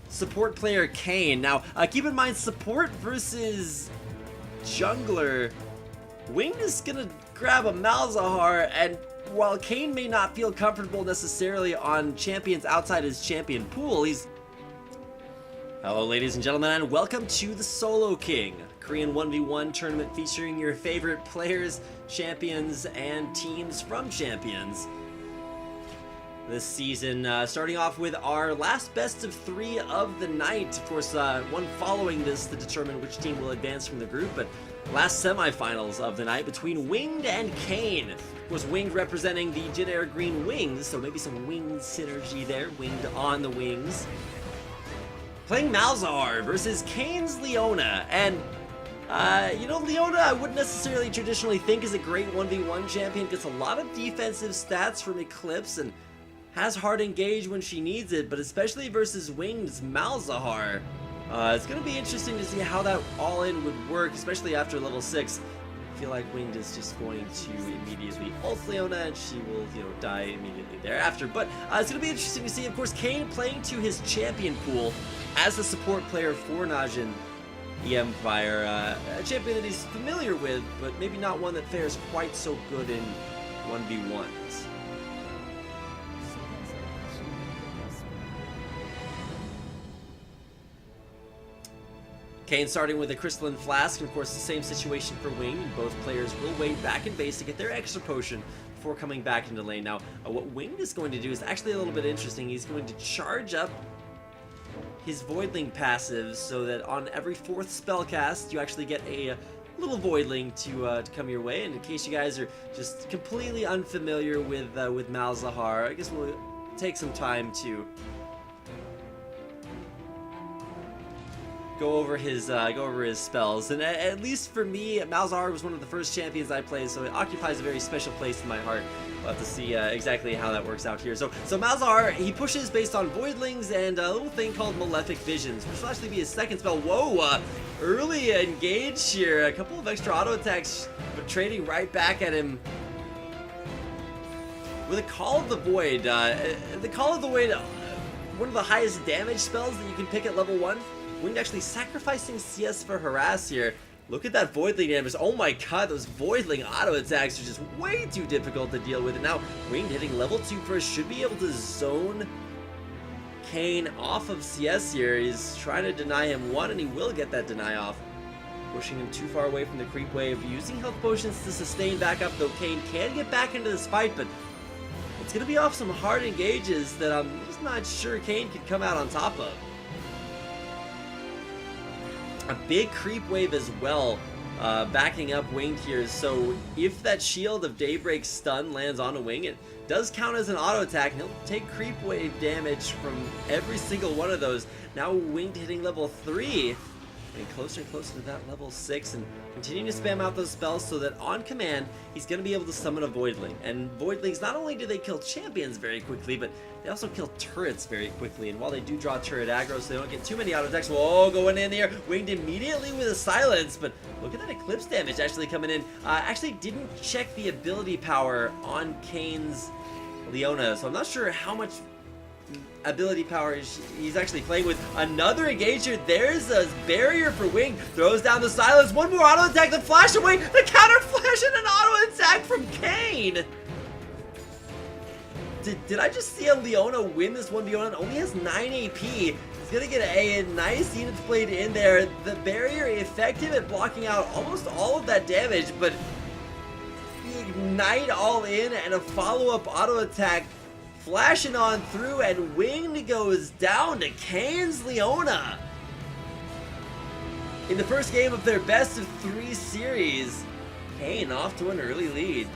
support player Cain. Now, keep in mind, support versus jungler. Winged is gonna grab a Malzahar, and while Cain may not feel comfortable necessarily on champions outside his champion pool, he's... Hello ladies and gentlemen, and welcome to the Solo King, Korean 1v1 tournament featuring your favorite players, champions, and teams from champions. This season, starting off with our last best of 3 of the night. Of course, one following this to determine which team will advance from the group, but last semifinals of the night between Winged and Cain. Of course, Winged representing the generic green wings, so maybe some Winged synergy there, Winged on the wings. Playing Malzahar versus Cain's Leona, and you know, Leona I wouldn't necessarily traditionally think is a great 1v1 champion, gets a lot of defensive stats from Eclipse and has hard engage when she needs it, but especially versus Winged's Malzahar. It's going to be interesting to see how that all-in would work, especially after level 6. I feel like Winged is just going to immediately ult Leona, and she will, you know, die immediately thereafter. But it's going to be interesting to see, of course, Cain playing to his champion pool as a support player for Najin the Empire. A champion that he's familiar with, but maybe not one that fares quite so good in 1v1s. Cain starting with a Crystalline Flask, and of course the same situation for Winged, and both players will wait back in base to get their extra potion before coming back into lane. Now, what Winged is going to do is actually a little bit interesting. He's going to charge up his Voidling passive so that on every 4th spell cast, you actually get a little Voidling to come your way. And in case you guys are just completely unfamiliar with Malzahar, I guess we'll take some time to go over his spells. And at least for me, Malzahar was one of the first champions I played, so it occupies a very special place in my heart. We'll have to see exactly how that works out here. So Malzahar, he pushes based on Voidlings and a little thing called Malefic Visions, which will actually be his second spell. Whoa, early engage here. A couple of extra auto attacks, but trading right back at him with a Call of the Void. The Call of the Void, one of the highest damage spells that you can pick at level 1. Winged actually sacrificing CS for Harass here. Look at that Voidling damage. Oh my god, those Voidling auto attacks are just way too difficult to deal with. And now Winged hitting level 2 first should be able to zone Cain off of CS here. He's trying to deny him one, and he will get that deny off. Pushing him too far away from the creep wave. Using health potions to sustain back up, though Cain can get back into this fight, but it's going to be off some hard engages that I'm just not sure Cain can come out on top of. A big creep wave as well, backing up Winged here, so if that Shield of Daybreak stun lands on a Wing, it does count as an auto attack, and he'll take creep wave damage from every single one of those. Now Winged hitting level 3, getting closer and closer to that level 6, and continuing to spam out those spells so that on command, he's going to be able to summon a Voidling. And Voidlings, not only do they kill champions very quickly, but they also kill turrets very quickly. And while they do draw turret aggro, so they don't get too many auto attacks. Whoa, going in here. Winged immediately with a silence, but look at that Eclipse damage actually coming in. Actually didn't check the ability power on Cain's Leona, so I'm not sure how much ability power he's actually playing with. Another engager. There's a barrier for Wing. Throws down the silence. One more auto attack. The flash away. The counter flash and an auto attack from Cain. Did I just see a Leona win this 1v1? Only has 9 AP. He's gonna get a nice Units Blade in there. The barrier effective at blocking out almost all of that damage, but the Ignite all in and a follow-up auto attack flashing on through, and Winged goes down to Cain's Leona. In the first game of their best of 3 series, Cain off to an early lead.